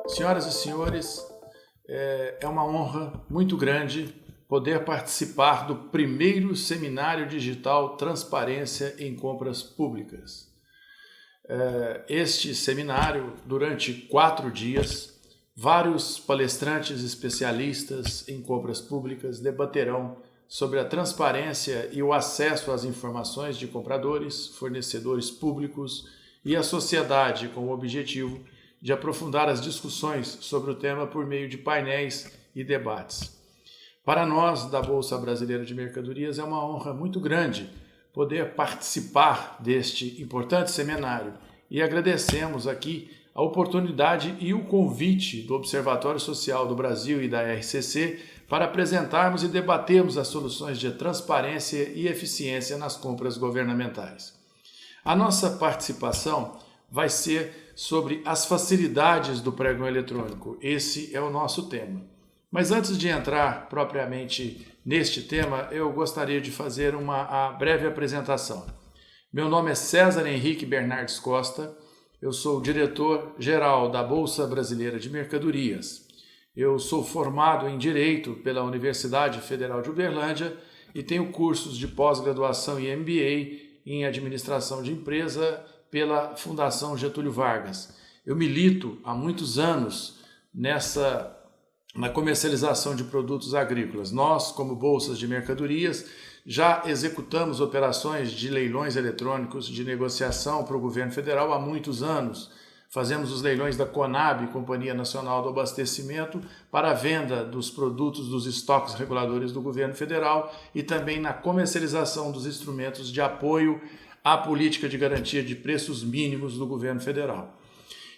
Senhoras e senhores, é uma honra muito grande poder participar do primeiro seminário digital Transparência em Compras Públicas. Este seminário, durante 4 dias, vários palestrantes especialistas em compras públicas debaterão sobre a transparência e o acesso às informações de compradores, fornecedores públicos e a sociedade, com o objetivo de aprofundar as discussões sobre o tema por meio de painéis e debates. Para nós, da Bolsa Brasileira de Mercadorias, é uma honra muito grande poder participar deste importante seminário e agradecemos aqui a oportunidade e o convite do Observatório Social do Brasil e da RCC para apresentarmos e debatermos as soluções de transparência e eficiência nas compras governamentais. A nossa participação vai ser sobre as facilidades do pregão eletrônico. Esse é o nosso tema. Mas antes de entrar propriamente neste tema, eu gostaria de fazer uma breve apresentação. Meu nome é César Henrique Bernardes Costa, eu sou o diretor-geral da Bolsa Brasileira de Mercadorias. Eu sou formado em Direito pela Universidade Federal de Uberlândia e tenho cursos de pós-graduação e MBA em Administração de Empresa pela Fundação Getúlio Vargas. Eu milito há muitos anos na comercialização de produtos agrícolas. Nós, como bolsas de mercadorias, já executamos operações de leilões eletrônicos de negociação para o governo federal há muitos anos. Fazemos os leilões da Conab, Companhia Nacional do Abastecimento, para a venda dos produtos dos estoques reguladores do governo federal e também na comercialização dos instrumentos de apoio à política de garantia de preços mínimos do governo federal.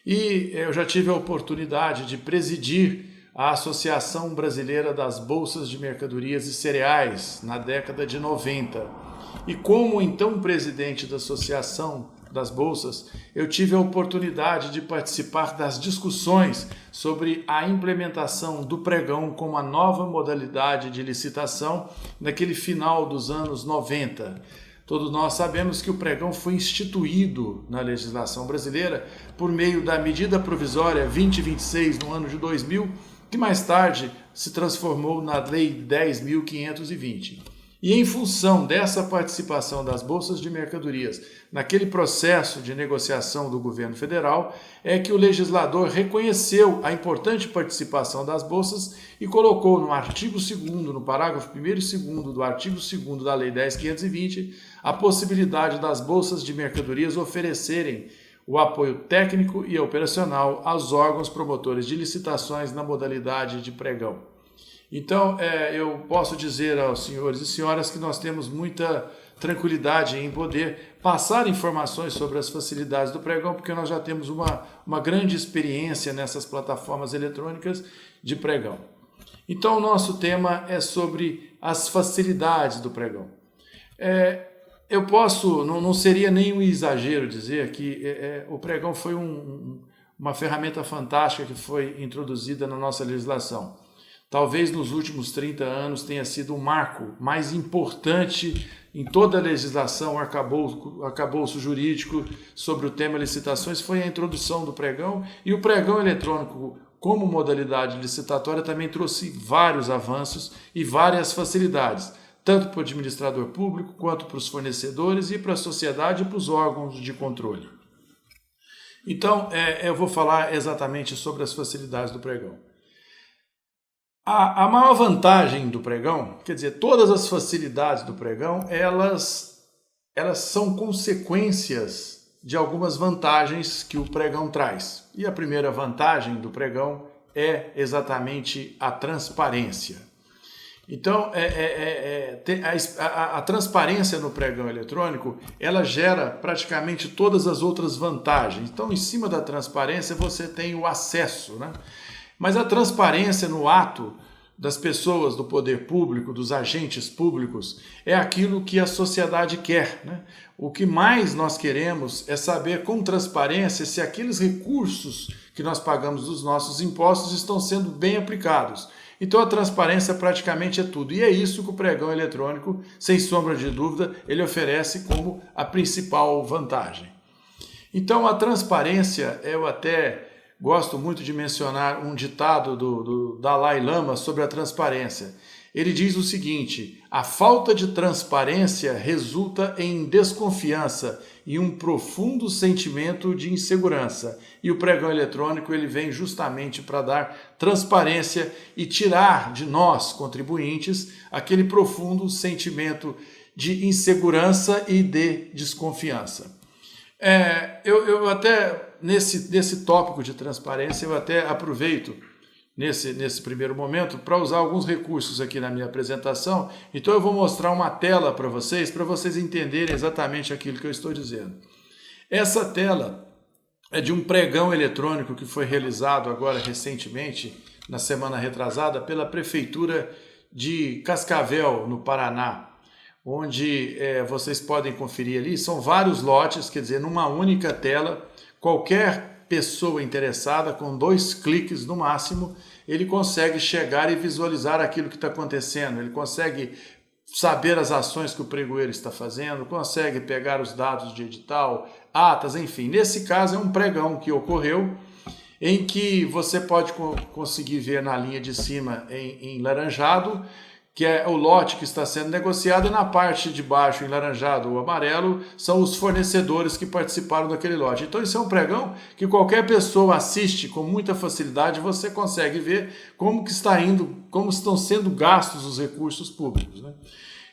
E eu já tive a oportunidade de presidir a Associação Brasileira das Bolsas de Mercadorias e Cereais na década de 90. E como então presidente da Associação das Bolsas, eu tive a oportunidade de participar das discussões sobre a implementação do pregão como a nova modalidade de licitação naquele final dos anos 90. Todos nós sabemos que o pregão foi instituído na legislação brasileira por meio da medida provisória 2026 no ano de 2000, que mais tarde se transformou na Lei 10.520. E em função dessa participação das bolsas de mercadorias naquele processo de negociação do governo federal, é que o legislador reconheceu a importante participação das bolsas e colocou no artigo 2º, no parágrafo 1º e 2º do artigo 2º da Lei 10.520, a possibilidade das bolsas de mercadorias oferecerem o apoio técnico e operacional aos órgãos promotores de licitações na modalidade de pregão. Então, eu posso dizer aos senhores e senhoras que nós temos muita tranquilidade em poder passar informações sobre as facilidades do pregão, porque nós já temos uma grande experiência nessas plataformas eletrônicas de pregão. Então, o nosso tema é sobre as facilidades do pregão. Eu posso, não seria nenhum exagero dizer que o pregão foi uma ferramenta fantástica que foi introduzida na nossa legislação. Talvez nos últimos 30 anos tenha sido o marco mais importante em toda a legislação, arcabouço jurídico sobre o tema licitações, foi a introdução do pregão, e o pregão eletrônico como modalidade licitatória também trouxe vários avanços e várias facilidades, tanto para o administrador público, quanto para os fornecedores e para a sociedade e para os órgãos de controle. Então, eu vou falar exatamente sobre as facilidades do pregão. A maior vantagem do pregão, quer dizer, todas as facilidades do pregão, elas são consequências de algumas vantagens que o pregão traz. E a primeira vantagem do pregão é exatamente a transparência. Então, a transparência no pregão eletrônico, ela gera praticamente todas as outras vantagens. Então, em cima da transparência, você tem o acesso, né? Mas a transparência no ato das pessoas, do poder público, dos agentes públicos, é aquilo que a sociedade quer, né? O que mais nós queremos é saber com transparência se aqueles recursos que nós pagamos dos nossos impostos estão sendo bem aplicados. Então a transparência praticamente é tudo. E é isso que o pregão eletrônico, sem sombra de dúvida, ele oferece como a principal vantagem. Então a transparência, eu até gosto muito de mencionar um ditado do Dalai Lama sobre a transparência. Ele diz o seguinte: a falta de transparência resulta em desconfiança e um profundo sentimento de insegurança. E o pregão eletrônico ele vem justamente para dar transparência e tirar de nós, contribuintes, aquele profundo sentimento de insegurança e de desconfiança. Eu até, nesse tópico de transparência, eu até aproveito nesse primeiro momento para usar alguns recursos aqui na minha apresentação. Então eu vou mostrar uma tela para vocês entenderem exatamente aquilo que eu estou dizendo. Essa tela é de um pregão eletrônico que foi realizado agora recentemente, na semana retrasada, pela Prefeitura de Cascavel, no Paraná, onde vocês podem conferir ali, são vários lotes, quer dizer, numa única tela, qualquer pessoa interessada, com 2 cliques no máximo, ele consegue chegar e visualizar aquilo que está acontecendo, ele consegue saber as ações que o pregoeiro está fazendo, consegue pegar os dados de edital, atas, enfim. Nesse caso é um pregão que ocorreu, em que você pode conseguir ver na linha de cima em laranjado, que é o lote que está sendo negociado, e na parte de baixo, em laranjado ou amarelo, são os fornecedores que participaram daquele lote. Então isso é um pregão que qualquer pessoa assiste com muita facilidade, você consegue ver como que está indo, como estão sendo gastos os recursos públicos, né?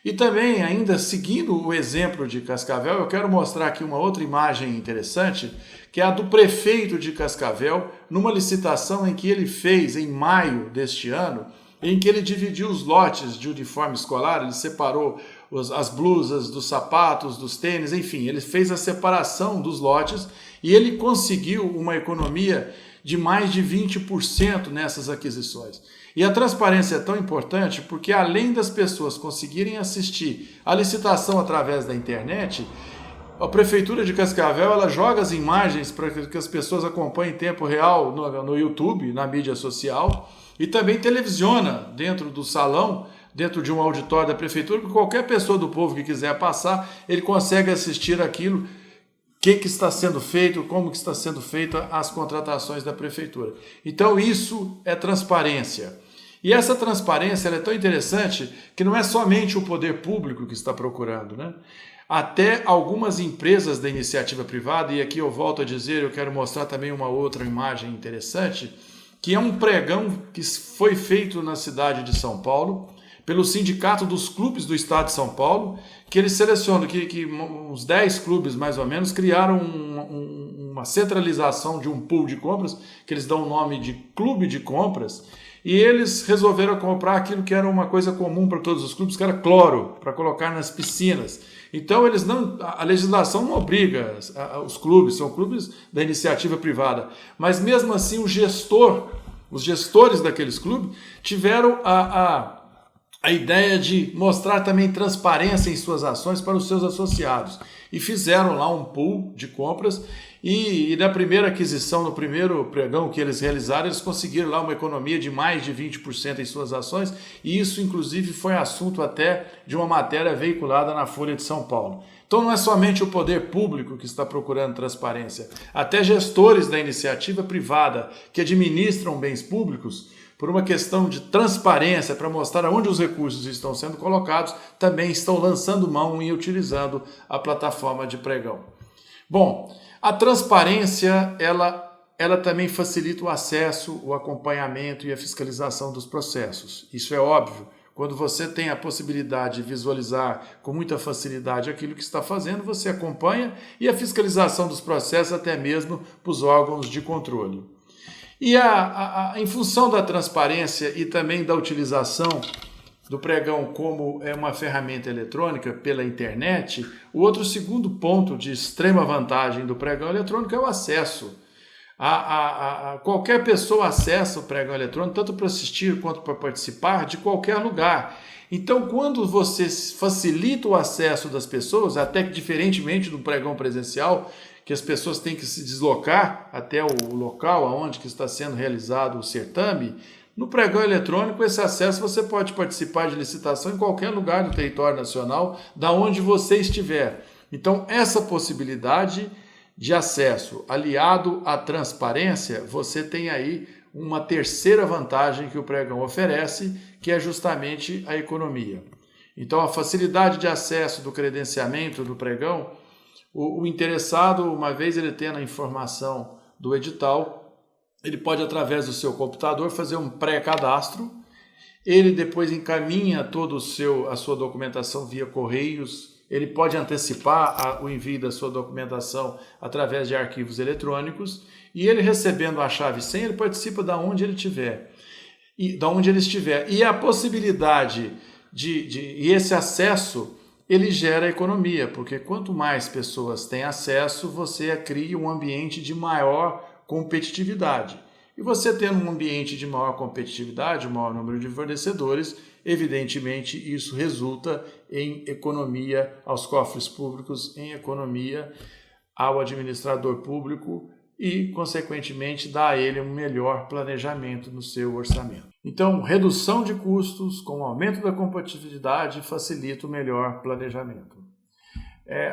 E também, ainda seguindo o exemplo de Cascavel, eu quero mostrar aqui uma outra imagem interessante, que é a do prefeito de Cascavel, numa licitação em que ele fez em maio deste ano, em que ele dividiu os lotes de uniforme escolar, ele separou as blusas dos sapatos, dos tênis, enfim, ele fez a separação dos lotes e ele conseguiu uma economia de mais de 20% nessas aquisições. E a transparência é tão importante porque, além das pessoas conseguirem assistir a licitação através da internet, a Prefeitura de Cascavel ela joga as imagens para que as pessoas acompanhem em tempo real no YouTube, na mídia social, e também televisiona dentro do salão, dentro de um auditório da Prefeitura, que qualquer pessoa do povo que quiser passar, ele consegue assistir aquilo, o que está sendo feito, como que está sendo feita as contratações da Prefeitura. Então isso é transparência. E essa transparência ela é tão interessante que não é somente o poder público que está procurando, né? Até algumas empresas da iniciativa privada, e aqui eu volto a dizer, eu quero mostrar também uma outra imagem interessante, que é um pregão que foi feito na cidade de São Paulo, pelo Sindicato dos Clubes do Estado de São Paulo, que eles selecionam, que uns 10 clubes mais ou menos, criaram uma centralização de um pool de compras, que eles dão o nome de Clube de Compras, e eles resolveram comprar aquilo que era uma coisa comum para todos os clubes, que era cloro, para colocar nas piscinas. Então a legislação não obriga os clubes, são clubes da iniciativa privada, mas mesmo assim os gestores daqueles clubes tiveram a ideia de mostrar também transparência em suas ações para os seus associados e fizeram lá um pool de compras e na primeira aquisição, no primeiro pregão que eles realizaram, eles conseguiram lá uma economia de mais de 20% em suas ações e isso inclusive foi assunto até de uma matéria veiculada na Folha de São Paulo. Então não é somente o poder público que está procurando transparência, até gestores da iniciativa privada que administram bens públicos, por uma questão de transparência, para mostrar onde os recursos estão sendo colocados, também estão lançando mão e utilizando a plataforma de pregão. Bom, a transparência, ela também facilita o acesso, o acompanhamento e a fiscalização dos processos. Isso é óbvio. Quando você tem a possibilidade de visualizar com muita facilidade aquilo que está fazendo, você acompanha e a fiscalização dos processos até mesmo para os órgãos de controle. E em função da transparência e também da utilização do pregão como uma ferramenta eletrônica pela internet, o outro segundo ponto de extrema vantagem do pregão eletrônico é o acesso. Qualquer pessoa acessa o pregão eletrônico, tanto para assistir quanto para participar, de qualquer lugar. Então, quando você facilita o acesso das pessoas, até que diferentemente do pregão presencial, que as pessoas têm que se deslocar até o local onde que está sendo realizado o certame, no pregão eletrônico, esse acesso você pode participar de licitação em qualquer lugar do território nacional, da onde você estiver. Então, essa possibilidade de acesso aliado à transparência, você tem aí uma terceira vantagem que o pregão oferece, que é justamente a economia. Então, a facilidade de acesso do credenciamento do pregão, o interessado, uma vez ele tendo a informação do edital, ele pode, através do seu computador, fazer um pré-cadastro. Ele depois encaminha toda a sua documentação via correios. Ele pode antecipar o envio da sua documentação através de arquivos eletrônicos. E ele, recebendo a chave e senha, ele participa da onde ele estiver. E a possibilidade e esse acesso, ele gera economia, porque quanto mais pessoas têm acesso, você cria um ambiente de maior competitividade. E você tendo um ambiente de maior competitividade, um maior número de fornecedores, evidentemente isso resulta em economia aos cofres públicos, em economia ao administrador público e, consequentemente, dá a ele um melhor planejamento no seu orçamento. Então, redução de custos com o aumento da competitividade facilita o melhor planejamento.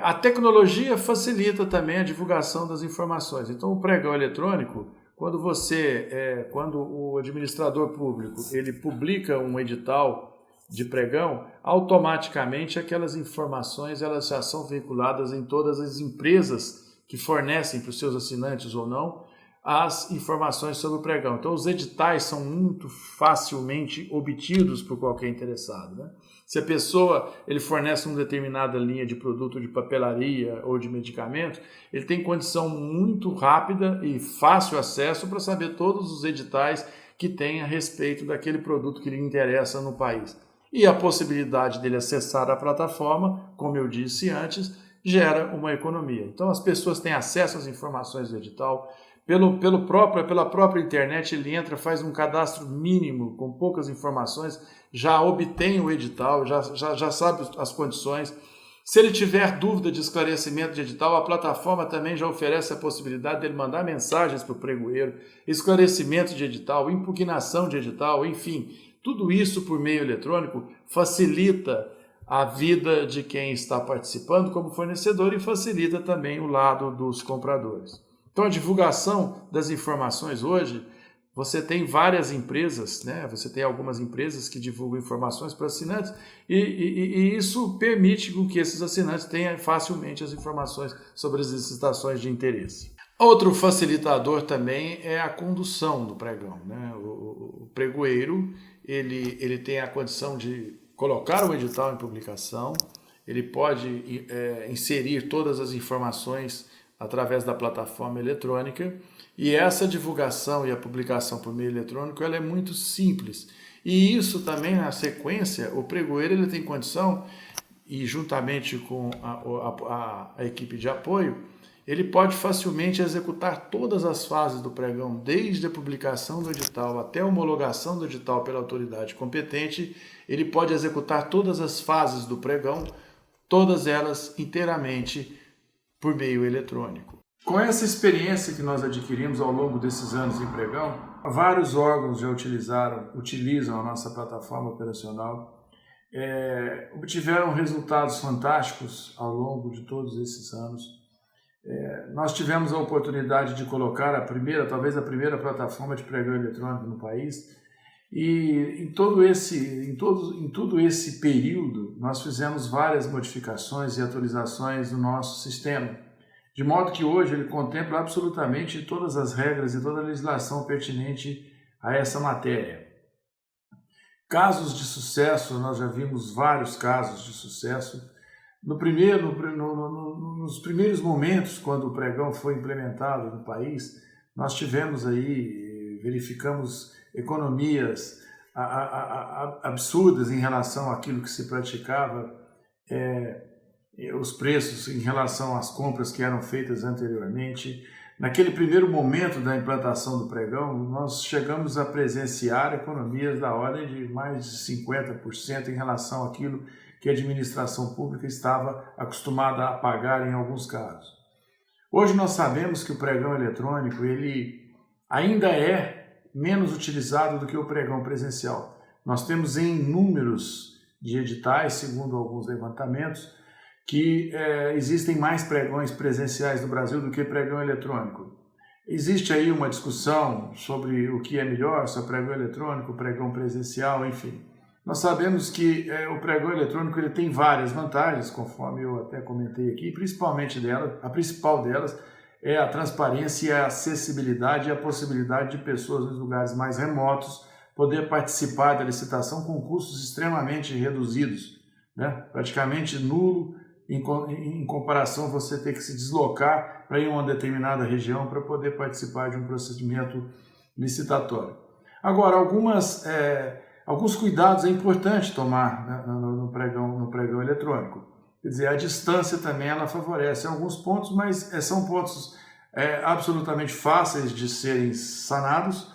A tecnologia facilita também a divulgação das informações. Então, o pregão eletrônico, quando o administrador público ele publica um edital de pregão, automaticamente aquelas informações elas já são veiculadas em todas as empresas que fornecem para os seus assinantes ou não as informações sobre o pregão. Então, os editais são muito facilmente obtidos por qualquer interessado, né? Se a pessoa ele fornece uma determinada linha de produto de papelaria ou de medicamento, ele tem condição muito rápida e fácil acesso para saber todos os editais que tem a respeito daquele produto que lhe interessa no país. E a possibilidade dele acessar a plataforma, como eu disse antes, gera uma economia. Então, as pessoas têm acesso às informações do edital. Pela própria internet, ele entra, faz um cadastro mínimo, com poucas informações, já obtém o edital, já sabe as condições. Se ele tiver dúvida de esclarecimento de edital, a plataforma também já oferece a possibilidade dele mandar mensagens para o pregoeiro, esclarecimento de edital, impugnação de edital, enfim, tudo isso por meio eletrônico facilita a vida de quem está participando como fornecedor e facilita também o lado dos compradores. Então, a divulgação das informações hoje, você tem várias empresas, né? Você tem algumas empresas que divulgam informações para assinantes e isso permite que esses assinantes tenham facilmente as informações sobre as licitações de interesse. Outro facilitador também é a condução do pregão, né? O pregoeiro ele tem a condição de colocar o edital em publicação, ele pode inserir todas as informações através da plataforma eletrônica, e essa divulgação e a publicação por meio eletrônico ela é muito simples. E isso também, na sequência, o pregoeiro ele tem condição, e juntamente com a equipe de apoio, ele pode facilmente executar todas as fases do pregão, desde a publicação do edital até a homologação do edital pela autoridade competente. Ele pode executar todas as fases do pregão, todas elas inteiramente por meio eletrônico. Com essa experiência que nós adquirimos ao longo desses anos em pregão, vários órgãos já utilizam a nossa plataforma operacional, obtiveram resultados fantásticos ao longo de todos esses anos. Nós tivemos a oportunidade de colocar talvez a primeira plataforma de pregão eletrônico no país, e em todo esse período nós fizemos várias modificações e atualizações no nosso sistema, de modo que hoje ele contempla absolutamente todas as regras e toda a legislação pertinente a essa matéria. Casos de sucesso, nós já vimos vários casos de sucesso. Nos primeiros momentos, quando o pregão foi implementado no país, nós verificamos economias absurdas em relação àquilo que se praticava, os preços em relação às compras que eram feitas anteriormente. Naquele primeiro momento da implantação do pregão, nós chegamos a presenciar economias da ordem de mais de 50% em relação àquilo que a administração pública estava acostumada a pagar em alguns casos. Hoje nós sabemos que o pregão eletrônico ele ainda é menos utilizado do que o pregão presencial. Nós temos em números de editais, segundo alguns levantamentos, que existem mais pregões presenciais no Brasil do que pregão eletrônico. Existe aí uma discussão sobre o que é melhor, se é pregão eletrônico, pregão presencial, enfim. Nós sabemos que o pregão eletrônico ele tem várias vantagens, conforme eu até comentei aqui, principalmente a principal delas é a transparência, a acessibilidade e a possibilidade de pessoas nos lugares mais remotos poder participar da licitação com custos extremamente reduzidos, né? Praticamente nulo em comparação você ter que se deslocar para ir a uma determinada região para poder participar de um procedimento licitatório. Agora, alguns cuidados é importante tomar no pregão eletrônico. Quer dizer, a distância também ela favorece alguns pontos, mas são pontos absolutamente fáceis de serem sanados.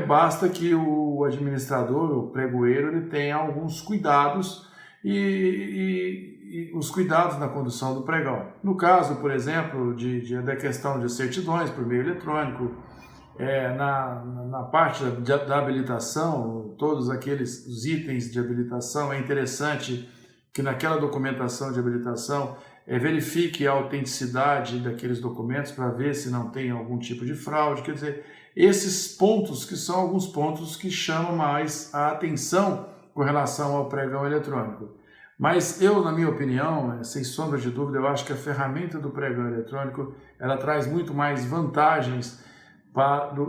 Basta que o administrador, o pregoeiro, ele tenha alguns cuidados e os cuidados na condução do pregão. No caso, por exemplo, da questão de certidões por meio eletrônico, na parte da habilitação, todos os itens de habilitação, é interessante que naquela documentação de habilitação verifique a autenticidade daqueles documentos para ver se não tem algum tipo de fraude. Quer dizer, esses pontos que são alguns pontos que chamam mais a atenção com relação ao pregão eletrônico. Mas eu, na minha opinião, sem sombra de dúvida, eu acho que a ferramenta do pregão eletrônico ela traz muito mais vantagens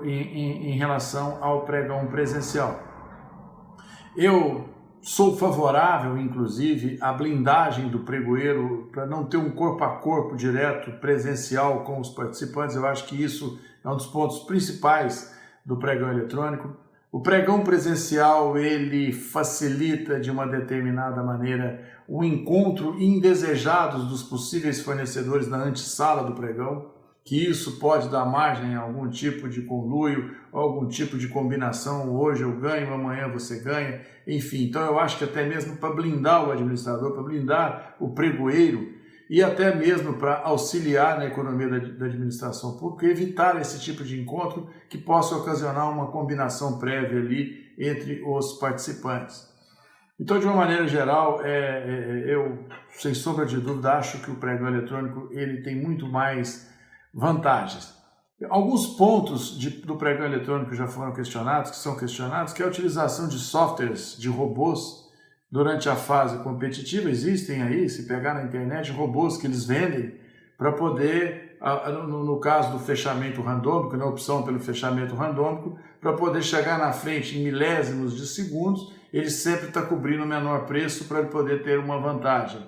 em relação ao pregão presencial. Eu sou favorável, inclusive, à blindagem do pregoeiro para não ter um corpo a corpo direto presencial com os participantes. Eu acho que isso é um dos pontos principais do pregão eletrônico. O pregão presencial, ele facilita de uma determinada maneira o encontro indesejados dos possíveis fornecedores na antessala do pregão, que isso pode dar margem a algum tipo de conluio, algum tipo de combinação, hoje eu ganho, amanhã você ganha, enfim. Então eu acho que até mesmo para blindar o administrador, para blindar o pregoeiro, e até mesmo para auxiliar na economia da administração pública, evitar esse tipo de encontro que possa ocasionar uma combinação prévia ali entre os participantes. Então, de uma maneira geral, eu, sem sombra de dúvida, acho que o pregão eletrônico ele tem muito mais vantagens. Alguns pontos do pregão eletrônico já foram questionados, que é a utilização de softwares, de robôs, durante a fase competitiva. Existem aí, se pegar na internet, robôs que eles vendem para poder, no caso do fechamento randômico, na opção pelo fechamento randômico, para poder chegar na frente em milésimos de segundos, ele sempre está cobrindo o menor preço para ele poder ter uma vantagem.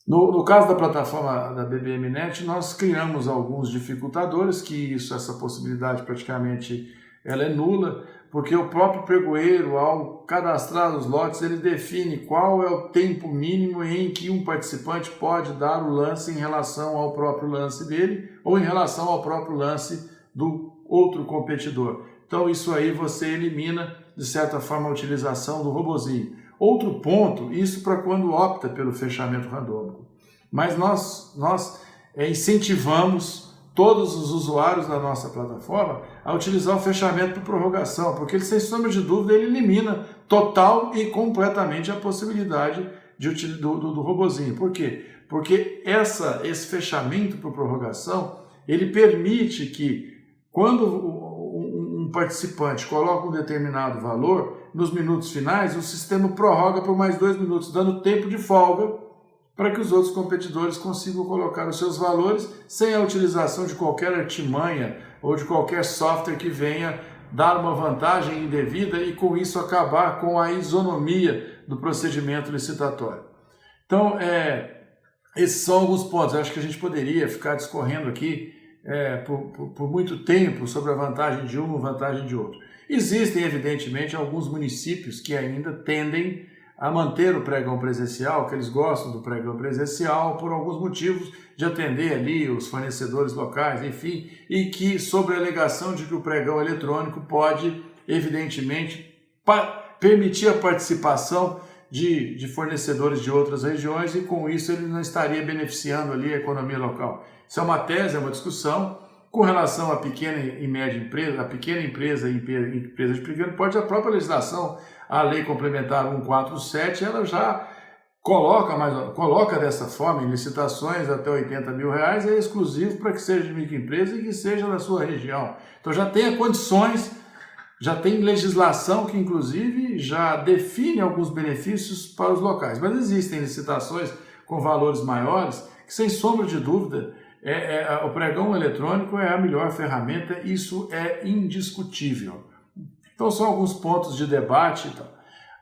No caso da plataforma da BBMnet, nós criamos alguns dificultadores, que essa possibilidade praticamente ela é nula, porque o próprio pregoeiro, ao cadastrar os lotes, ele define qual é o tempo mínimo em que um participante pode dar o lance em relação ao próprio lance dele ou em relação ao próprio lance do outro competidor. Então isso aí você elimina, de certa forma, a utilização do robozinho. Outro ponto, isso para quando opta pelo fechamento randômico. Mas nós incentivamos todos os usuários da nossa plataforma a utilizar o fechamento por prorrogação, porque ele, sem sombra de dúvida, ele elimina total e completamente a possibilidade do robozinho. Por quê? Porque esse fechamento por prorrogação, ele permite que, quando um participante coloca um determinado valor, nos minutos finais, o sistema prorroga por mais 2 minutos, dando tempo de folga para que os outros competidores consigam colocar os seus valores sem a utilização de qualquer artimanha ou de qualquer software que venha dar uma vantagem indevida e com isso acabar com a isonomia do procedimento licitatório. Então, esses são alguns pontos. Eu acho que a gente poderia ficar discorrendo aqui por muito tempo sobre a vantagem de um e a vantagem de outro. Existem, evidentemente, alguns municípios que ainda tendem a manter o pregão presencial, que eles gostam do pregão presencial por alguns motivos de atender ali os fornecedores locais, enfim, e que sob a alegação de que o pregão eletrônico pode, evidentemente, permitir a participação de fornecedores de outras regiões e com isso ele não estaria beneficiando ali a economia local. Isso é uma tese, é uma discussão. Com relação à pequena e média empresa, a pequena empresa e empresa de pequeno porte, a própria legislação, a Lei Complementar 147, ela já coloca dessa forma em licitações até R$80 mil, é exclusivo para que seja de microempresa e que seja da sua região. Então já tem condições, já tem legislação que inclusive já define alguns benefícios para os locais, mas existem licitações com valores maiores que, sem sombra de dúvida, o pregão eletrônico é a melhor ferramenta, isso é indiscutível. Então são alguns pontos de debate e tal.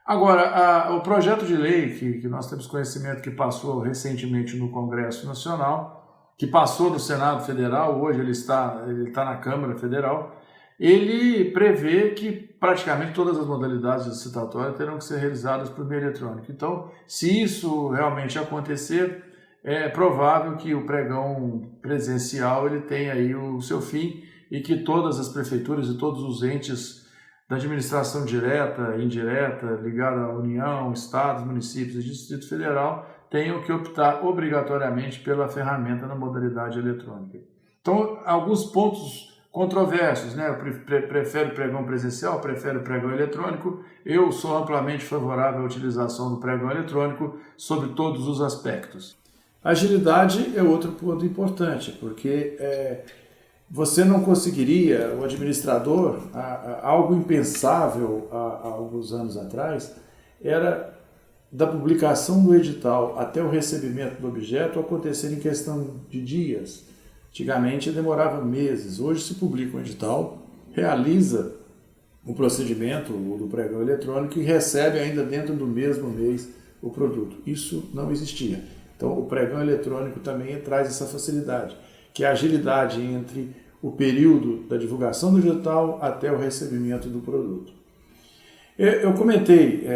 Agora, o projeto de lei que nós temos conhecimento que passou recentemente no Congresso Nacional, que passou no Senado Federal, hoje ele está na Câmara Federal, ele prevê que praticamente todas as modalidades licitatórias terão que ser realizadas por meio eletrônico. Então, se isso realmente acontecer, é provável que o pregão presencial ele tenha aí o seu fim e que todas as prefeituras e todos os entes da administração direta e indireta, ligada à União, Estados, municípios e Distrito Federal, tenham que optar obrigatoriamente pela ferramenta na modalidade eletrônica. Então, alguns pontos controversos, né? Eu prefiro pregão presencial, prefiro pregão eletrônico. Eu sou amplamente favorável à utilização do pregão eletrônico sobre todos os aspectos. Agilidade é outro ponto importante, porque você não conseguiria, o administrador, algo impensável há alguns anos atrás, era da publicação do edital até o recebimento do objeto acontecer em questão de dias. Antigamente demorava meses, hoje se publica um edital, realiza o procedimento do pregão eletrônico e recebe ainda dentro do mesmo mês o produto. Isso não existia. Então o pregão eletrônico também traz essa facilidade, que é a agilidade entre o período da divulgação do edital até o recebimento do produto. Eu comentei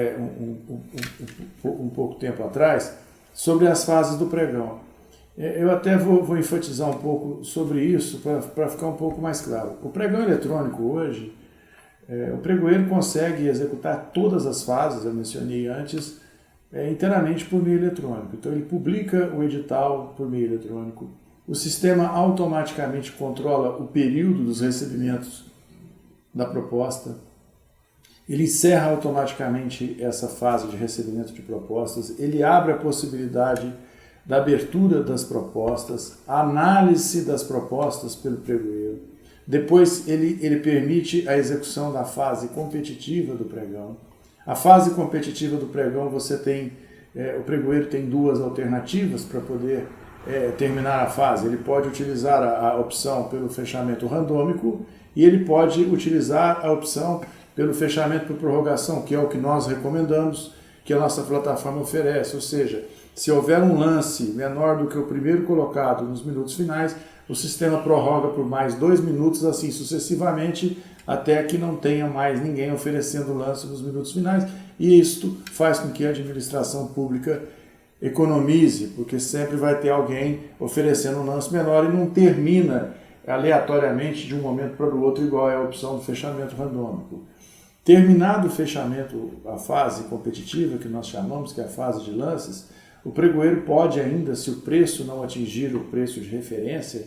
um pouco tempo atrás sobre as fases do pregão. Eu até vou enfatizar um pouco sobre isso para ficar um pouco mais claro. O pregão eletrônico hoje, o pregoeiro consegue executar todas as fases, eu mencionei antes, inteiramente por meio eletrônico. Então ele publica o edital por meio eletrônico, o sistema automaticamente controla o período dos recebimentos da proposta, ele encerra automaticamente essa fase de recebimento de propostas, ele abre a possibilidade da abertura das propostas, a análise das propostas pelo pregoeiro. Depois ele permite a execução da fase competitiva do pregão. A fase competitiva do pregão você tem, o pregoeiro tem duas alternativas para poder terminar a fase. Ele pode utilizar a opção pelo fechamento randômico e ele pode utilizar a opção pelo fechamento por prorrogação, que é o que nós recomendamos, que a nossa plataforma oferece, ou seja, se houver um lance menor do que o primeiro colocado nos minutos finais, o sistema prorroga por mais 2 minutos, assim sucessivamente, até que não tenha mais ninguém oferecendo lance nos minutos finais, e isto faz com que a administração pública economize, porque sempre vai ter alguém oferecendo um lance menor e não termina aleatoriamente de um momento para o outro, igual é a opção do fechamento randômico. Terminado o fechamento, a fase competitiva, que nós chamamos, que é a fase de lances, o pregoeiro pode ainda, se o preço não atingir o preço de referência,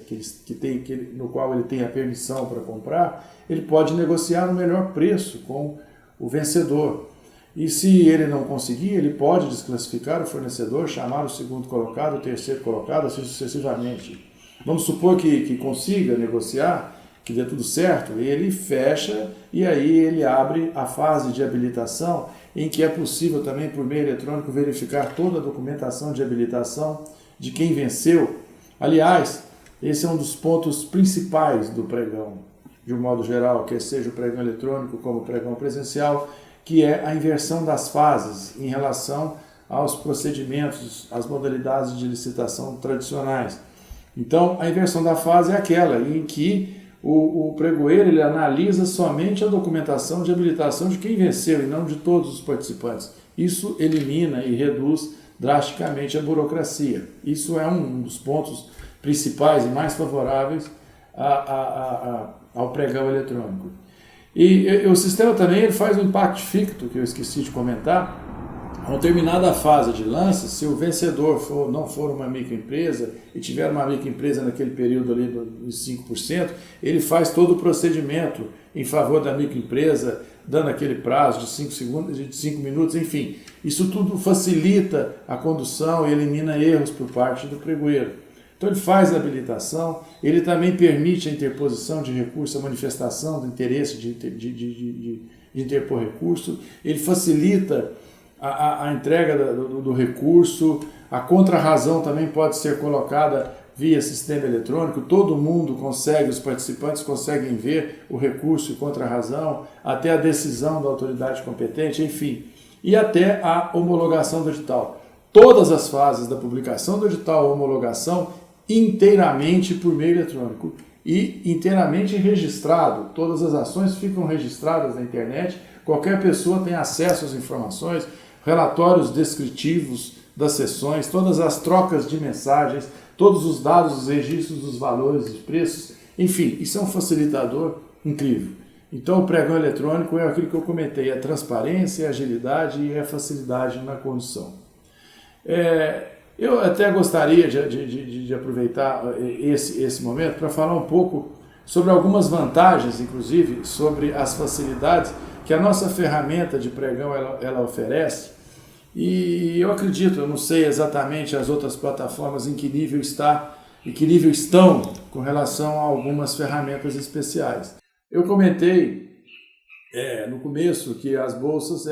no qual ele tem a permissão para comprar, ele pode negociar o melhor preço com o vencedor. E se ele não conseguir, ele pode desclassificar o fornecedor, chamar o segundo colocado, o terceiro colocado, assim sucessivamente. Vamos supor que consiga negociar, que dê tudo certo, ele fecha e aí ele abre a fase de habilitação, em que é possível também, por meio eletrônico, verificar toda a documentação de habilitação de quem venceu. Aliás, esse é um dos pontos principais do pregão, de um modo geral, quer seja o pregão eletrônico como o pregão presencial, que é a inversão das fases em relação aos procedimentos, às modalidades de licitação tradicionais. Então, a inversão da fase é aquela em que o pregoeiro ele analisa somente a documentação de habilitação de quem venceu e não de todos os participantes. Isso elimina e reduz drasticamente a burocracia. Isso é um dos pontos principais e mais favoráveis ao pregão eletrônico. E o sistema também ele faz um impact ficto, que eu esqueci de comentar. Ao terminada a fase de lance, se o vencedor não for uma microempresa e tiver uma microempresa naquele período ali dos 5%, ele faz todo o procedimento em favor da microempresa, dando aquele prazo de 5 segundos, de 5 minutos, enfim. Isso tudo facilita a condução e elimina erros por parte do pregoeiro. Então ele faz a habilitação, ele também permite a interposição de recurso, a manifestação do interesse de interpor recurso, ele facilita a entrega do recurso, a contrarrazão também pode ser colocada via sistema eletrônico, todo mundo consegue, os participantes conseguem ver o recurso e contrarrazão, até a decisão da autoridade competente, enfim, e até a homologação do edital. Todas as fases da publicação do edital, homologação, inteiramente por meio eletrônico e inteiramente registrado. Todas as ações ficam registradas na internet, qualquer pessoa tem acesso às informações, relatórios descritivos das sessões, todas as trocas de mensagens, todos os dados, os registros dos valores, dos preços, enfim, isso é um facilitador incrível. Então o pregão eletrônico é aquilo que eu comentei, a transparência, a agilidade e a facilidade na condução. Eu até gostaria de aproveitar esse momento para falar um pouco sobre algumas vantagens, inclusive, sobre as facilidades que a nossa ferramenta de pregão ela oferece. E eu acredito, eu não sei exatamente as outras plataformas em que nível estão com relação a algumas ferramentas especiais. Eu comentei no começo que as bolsas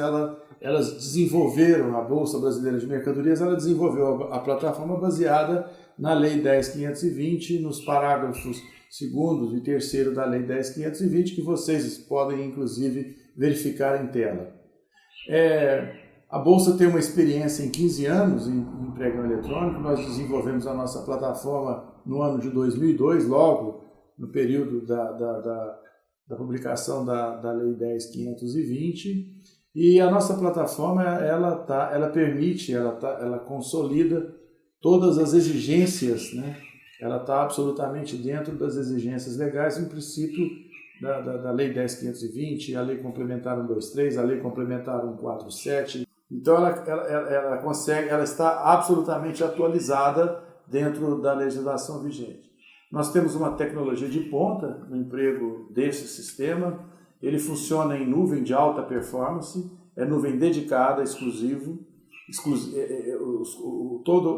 elas desenvolveram, a Bolsa Brasileira de Mercadorias, ela desenvolveu a plataforma baseada na Lei 10.520, nos parágrafos 2º e 3º da Lei 10.520, que vocês podem, inclusive, verificar em tela. A Bolsa tem uma experiência em 15 anos em pregão eletrônico. Nós desenvolvemos a nossa plataforma no ano de 2002, logo no período da publicação da Lei 10.520, e a nossa plataforma ela permite, ela consolida todas as exigências, né? Ela está absolutamente dentro das exigências legais, em princípio da Lei 10.520, a Lei Complementar 123, a Lei Complementar 147. Então ela está absolutamente atualizada dentro da legislação vigente. Nós temos uma tecnologia de ponta no emprego desse sistema. Ele funciona em nuvem de alta performance, é nuvem dedicada, todo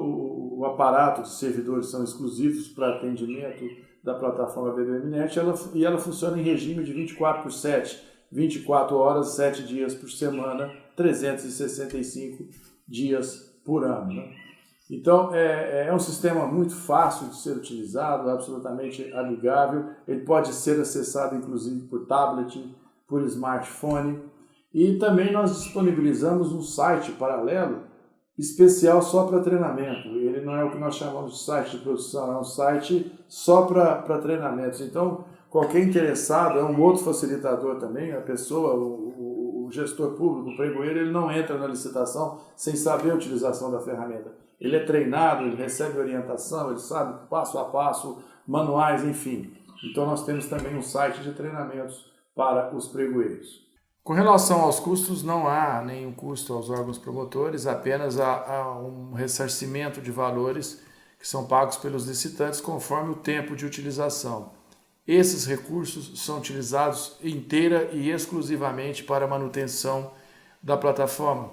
o aparato de servidores são exclusivos para atendimento da plataforma BBMnet, e ela funciona em regime de 24/7, 24 horas, 7 dias por semana, 365 dias por ano. Né? Então, é um sistema muito fácil de ser utilizado, absolutamente amigável. Ele pode ser acessado, inclusive, por tablet, por smartphone. E também nós disponibilizamos um site paralelo, especial só para treinamento. Ele não é o que nós chamamos de site de produção, é um site só para treinamentos. Então, qualquer interessado, é um outro facilitador também, a pessoa, o gestor público, o pregoeiro, ele não entra na licitação sem saber a utilização da ferramenta. Ele é treinado, ele recebe orientação, ele sabe passo a passo, manuais, enfim. Então nós temos também um site de treinamentos para os pregoeiros. Com relação aos custos, não há nenhum custo aos órgãos promotores, apenas há um ressarcimento de valores que são pagos pelos licitantes conforme o tempo de utilização. Esses recursos são utilizados inteira e exclusivamente para a manutenção da plataforma.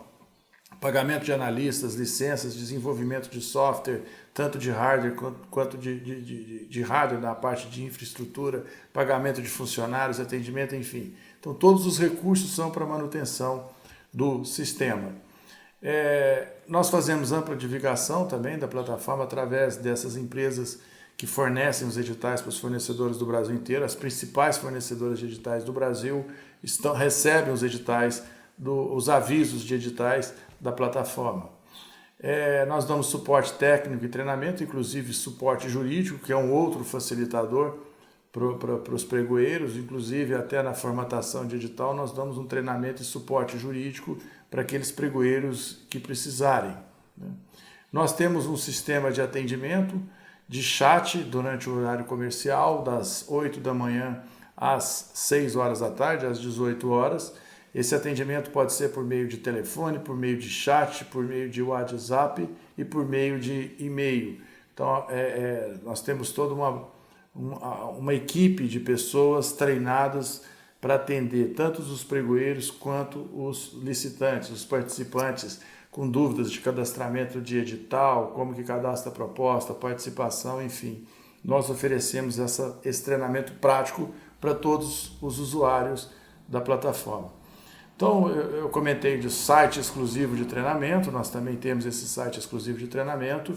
Pagamento de analistas, licenças, desenvolvimento de software, tanto de hardware quanto de hardware na parte de infraestrutura, pagamento de funcionários, atendimento, enfim. Então todos os recursos são para a manutenção do sistema. Nós fazemos ampla divulgação também da plataforma através dessas empresas que fornecem os editais para os fornecedores do Brasil inteiro. As principais fornecedoras de editais do Brasil recebem os editais, os avisos de editais da plataforma. Nós damos suporte técnico e treinamento, inclusive suporte jurídico, que é um outro facilitador para os pregoeiros, inclusive até na formatação de edital nós damos um treinamento e suporte jurídico para aqueles pregoeiros que precisarem. Né? Nós temos um sistema de atendimento de chat durante o horário comercial, das 8 da manhã às 6 horas da tarde, às 18 horas, Esse atendimento pode ser por meio de telefone, por meio de chat, por meio de WhatsApp e por meio de e-mail. Então, nós temos toda uma equipe de pessoas treinadas para atender tanto os pregoeiros quanto os licitantes, os participantes com dúvidas de cadastramento de edital, como que cadastra a proposta, participação, enfim. Nós oferecemos esse treinamento prático para todos os usuários da plataforma. Então, eu comentei de site exclusivo de treinamento, nós também temos esse site exclusivo de treinamento,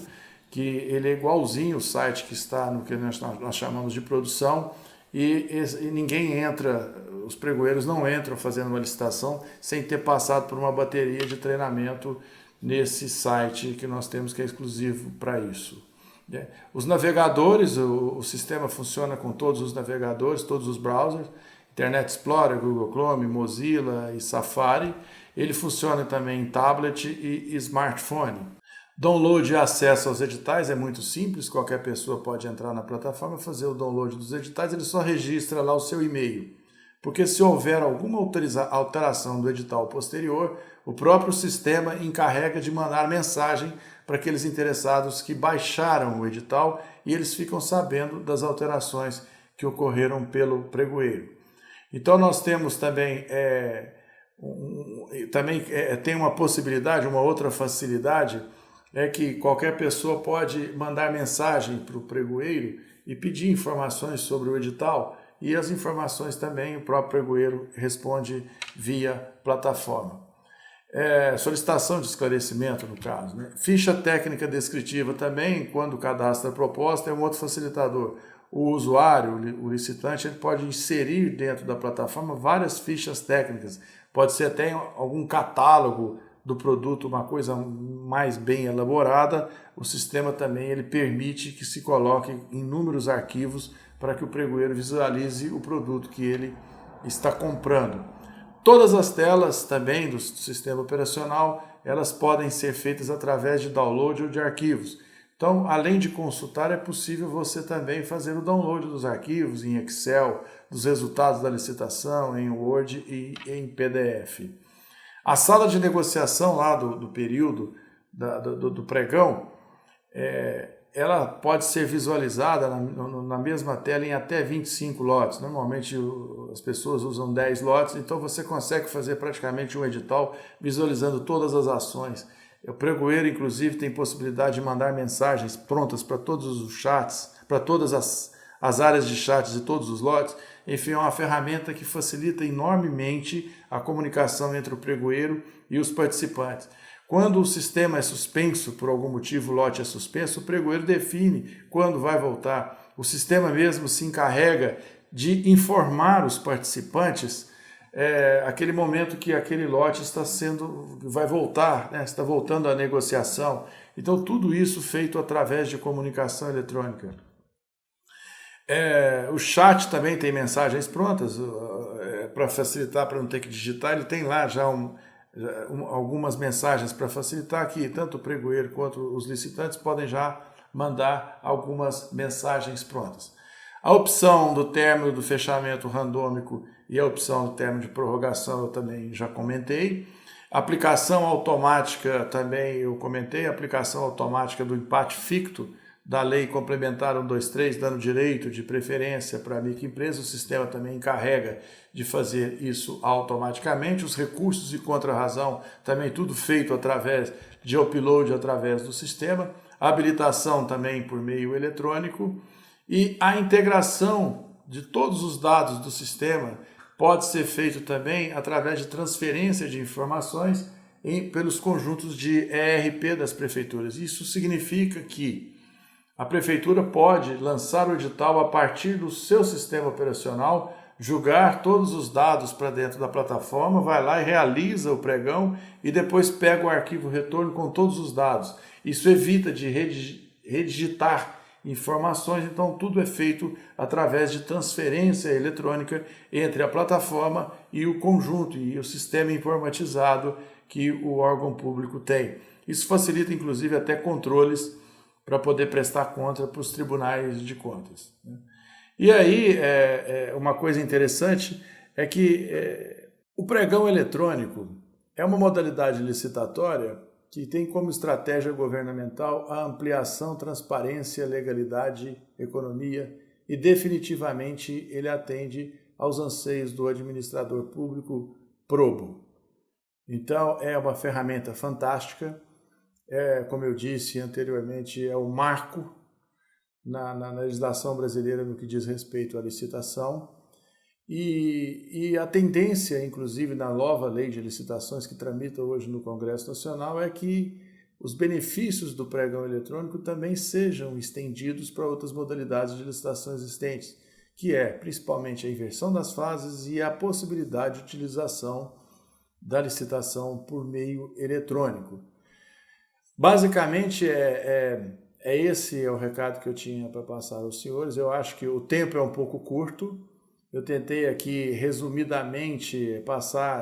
que ele é igualzinho o site que está no que nós chamamos de produção, e ninguém entra, os pregoeiros não entram fazendo uma licitação sem ter passado por uma bateria de treinamento nesse site que nós temos, que é exclusivo para isso. Os navegadores, o sistema funciona com todos os navegadores, todos os browsers, Internet Explorer, Google Chrome, Mozilla e Safari. Ele funciona também em tablet e smartphone. Download e acesso aos editais é muito simples, qualquer pessoa pode entrar na plataforma, fazer o download dos editais, ele só registra lá o seu e-mail. Porque se houver alguma alteração do edital posterior, o próprio sistema encarrega de mandar mensagem para aqueles interessados que baixaram o edital e eles ficam sabendo das alterações que ocorreram pelo pregoeiro. Então nós temos também, tem uma possibilidade, uma outra facilidade, é que qualquer pessoa pode mandar mensagem para o pregoeiro e pedir informações sobre o edital, e as informações também o próprio pregoeiro responde via plataforma. Solicitação de esclarecimento, no caso. Né? Ficha técnica descritiva também, quando cadastra a proposta, é um outro facilitador. O usuário, o licitante, ele pode inserir dentro da plataforma várias fichas técnicas. Pode ser até algum catálogo do produto, uma coisa mais bem elaborada. O sistema também ele permite que se coloque inúmeros arquivos para que o pregoeiro visualize o produto que ele está comprando. Todas as telas também do sistema operacional, elas podem ser feitas através de download ou de arquivos. Então, além de consultar, é possível você também fazer o download dos arquivos em Excel, dos resultados da licitação, em Word e em PDF. A sala de negociação lá do período do pregão, ela pode ser visualizada na mesma tela em até 25 lotes. Normalmente as pessoas usam 10 lotes, então você consegue fazer praticamente um edital visualizando todas as ações. O pregoeiro, inclusive, tem possibilidade de mandar mensagens prontas para todos os chats, para todas as áreas de chats de todos os lotes. Enfim, é uma ferramenta que facilita enormemente a comunicação entre o pregoeiro e os participantes. Quando o sistema é suspenso, por algum motivo o lote é suspenso, o pregoeiro define quando vai voltar. O sistema mesmo se encarrega de informar os participantes aquele momento que aquele lote vai voltar, né? Está voltando à negociação. Então, tudo isso feito através de comunicação eletrônica. O chat também tem mensagens prontas, para facilitar, para não ter que digitar. Ele tem lá já algumas mensagens para facilitar, que tanto o pregoeiro quanto os licitantes podem já mandar algumas mensagens prontas. A opção do término do fechamento randômico e a opção do término de prorrogação eu também já comentei. Aplicação automática também eu comentei, aplicação automática do empate ficto da Lei Complementar 123, dando direito de preferência para a microempresa. O sistema também encarrega de fazer isso automaticamente. Os recursos de contrarrazão, também tudo feito através de upload através do sistema. A habilitação também por meio eletrônico. E a integração de todos os dados do sistema pode ser feito também através de transferência de informações pelos conjuntos de ERP das prefeituras. Isso significa que a prefeitura pode lançar o edital a partir do seu sistema operacional, jogar todos os dados para dentro da plataforma, vai lá e realiza o pregão e depois pega o arquivo retorno com todos os dados. Isso evita de redigitar informações, então tudo é feito através de transferência eletrônica entre a plataforma e o conjunto e o sistema informatizado que o órgão público tem. Isso facilita inclusive até controles para poder prestar conta para os tribunais de contas. E aí, uma coisa interessante é que O pregão eletrônico é uma modalidade licitatória que tem como estratégia governamental a ampliação, transparência, legalidade, economia e definitivamente ele atende aos anseios do administrador público probo. Então é uma ferramenta fantástica, como eu disse anteriormente, é o marco na legislação brasileira no que diz respeito à licitação. E a tendência, inclusive, na nova lei de licitações que tramita hoje no Congresso Nacional é que os benefícios do pregão eletrônico também sejam estendidos para outras modalidades de licitação existentes, que é principalmente a inversão das fases e a possibilidade de utilização da licitação por meio eletrônico. Basicamente, esse é o recado que eu tinha para passar aos senhores. Eu acho que o tempo é um pouco curto. Eu tentei aqui, resumidamente,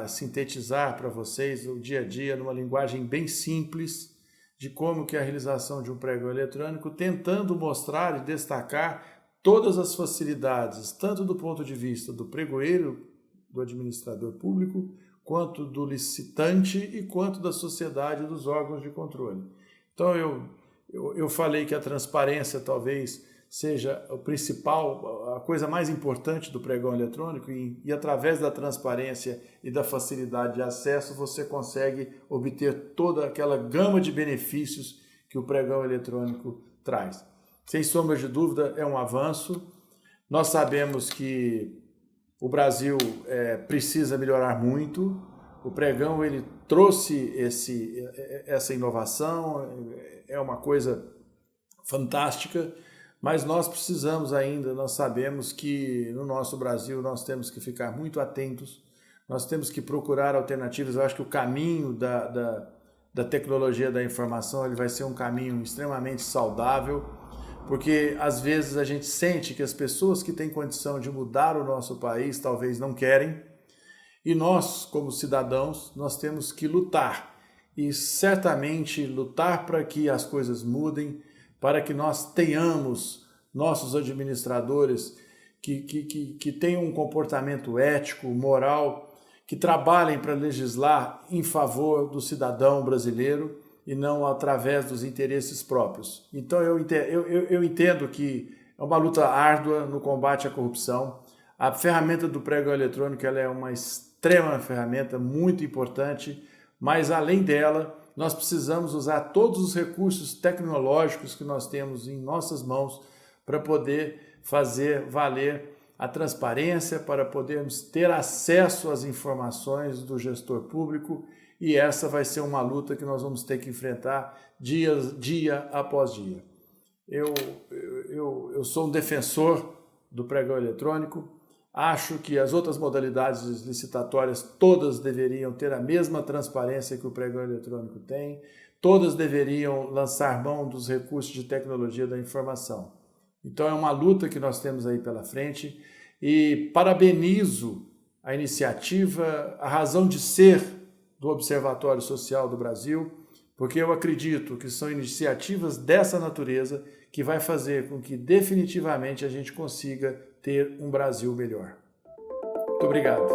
sintetizar para vocês o dia a dia numa linguagem bem simples de como que é a realização de um pregão eletrônico, tentando mostrar e destacar todas as facilidades, tanto do ponto de vista do pregoeiro, do administrador público, quanto do licitante e quanto da sociedade e dos órgãos de controle. Então, eu falei que a transparência talvez seja o principal, a coisa mais importante do pregão eletrônico e através da transparência e da facilidade de acesso você consegue obter toda aquela gama de benefícios que o pregão eletrônico traz. Sem sombra de dúvida, é um avanço. Nós sabemos que o Brasil precisa melhorar muito. O pregão ele trouxe essa inovação, é uma coisa fantástica. Mas nós precisamos ainda, nós sabemos que no nosso Brasil nós temos que ficar muito atentos, nós temos que procurar alternativas. Eu acho que o caminho da tecnologia da informação ele vai ser um caminho extremamente saudável, porque às vezes a gente sente que as pessoas que têm condição de mudar o nosso país talvez não querem, e nós, como cidadãos, nós temos que lutar, e certamente lutar para que as coisas mudem, para que nós tenhamos nossos administradores que tenham um comportamento ético, moral, que trabalhem para legislar em favor do cidadão brasileiro e não através dos interesses próprios. Então eu entendo que é uma luta árdua no combate à corrupção. A ferramenta do pregão eletrônico ela é uma extrema ferramenta, muito importante, mas além dela, nós precisamos usar todos os recursos tecnológicos que nós temos em nossas mãos para poder fazer valer a transparência, para podermos ter acesso às informações do gestor público, e essa vai ser uma luta que nós vamos ter que enfrentar dia após dia. Eu sou um defensor do pregão eletrônico. Acho que as outras modalidades licitatórias todas deveriam ter a mesma transparência que o pregão eletrônico tem, todas deveriam lançar mão dos recursos de tecnologia da informação. Então é uma luta que nós temos aí pela frente e parabenizo a iniciativa, a razão de ser do Observatório Social do Brasil, porque eu acredito que são iniciativas dessa natureza que vai fazer com que definitivamente a gente consiga ter um Brasil melhor. Muito obrigado.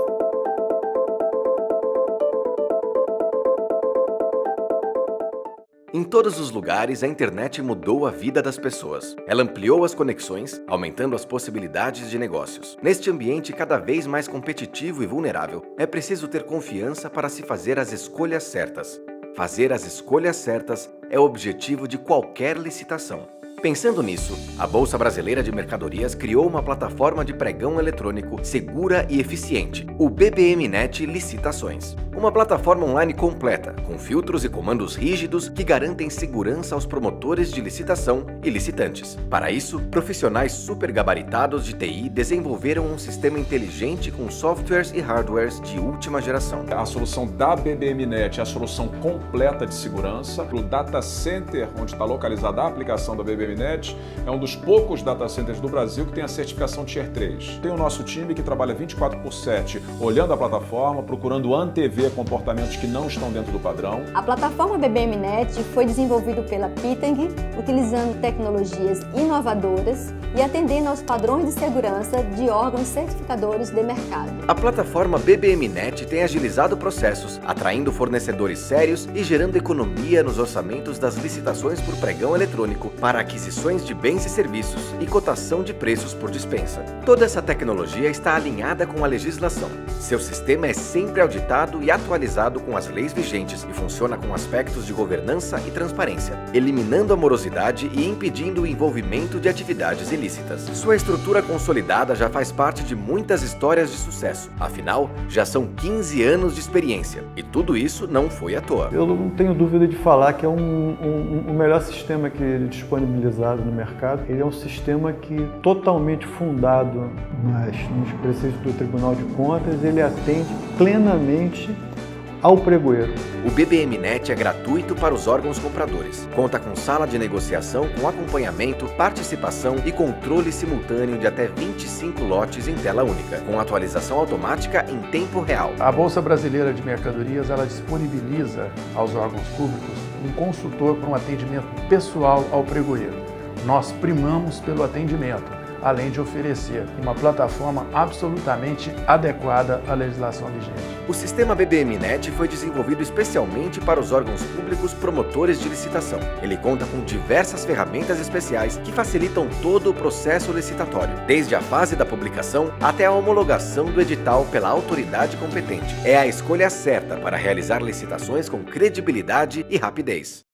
Em todos os lugares, a internet mudou a vida das pessoas. Ela ampliou as conexões, aumentando as possibilidades de negócios. Neste ambiente cada vez mais competitivo e vulnerável, é preciso ter confiança para se fazer as escolhas certas. Fazer as escolhas certas é o objetivo de qualquer licitação. Pensando nisso, a Bolsa Brasileira de Mercadorias criou uma plataforma de pregão eletrônico segura e eficiente, o BBMnet Licitações. Uma plataforma online completa, com filtros e comandos rígidos que garantem segurança aos promotores de licitação e licitantes. Para isso, profissionais super gabaritados de TI desenvolveram um sistema inteligente com softwares e hardwares de última geração. A solução da BBMnet é a solução completa de segurança. O data center, onde está localizada a aplicação da BBMnet, BBMnet é um dos poucos data centers do Brasil que tem a certificação Tier 3. Tem o nosso time que trabalha 24/7, olhando a plataforma, procurando antever comportamentos que não estão dentro do padrão. A plataforma BBMnet foi desenvolvida pela Pitang, utilizando tecnologias inovadoras e atendendo aos padrões de segurança de órgãos certificadores de mercado. A plataforma BBMnet tem agilizado processos, atraindo fornecedores sérios e gerando economia nos orçamentos das licitações por pregão eletrônico para aquisições de bens e serviços e cotação de preços por dispensa. Toda essa tecnologia está alinhada com a legislação. Seu sistema é sempre auditado e atualizado com as leis vigentes e funciona com aspectos de governança e transparência, eliminando a morosidade e impedindo o envolvimento de atividades ilícitas. Sua estrutura consolidada já faz parte de muitas histórias de sucesso. Afinal, já são 15 anos de experiência e tudo isso não foi à toa. Eu não tenho dúvida de falar que é o melhor sistema que ele é disponibilizado no mercado. Ele é um sistema que totalmente fundado nos preceitos do Tribunal de Contas, ele atende plenamente ao pregoeiro. O BBMnet é gratuito para os órgãos compradores. Conta com sala de negociação com acompanhamento, participação e controle simultâneo de até 25 lotes em tela única, com atualização automática em tempo real. A Bolsa Brasileira de Mercadorias, ela disponibiliza aos órgãos públicos um consultor para um atendimento pessoal ao pregoeiro. Nós primamos pelo atendimento, além de oferecer uma plataforma absolutamente adequada à legislação vigente. O sistema BBMnet foi desenvolvido especialmente para os órgãos públicos promotores de licitação. Ele conta com diversas ferramentas especiais que facilitam todo o processo licitatório, desde a fase da publicação até a homologação do edital pela autoridade competente. É a escolha certa para realizar licitações com credibilidade e rapidez.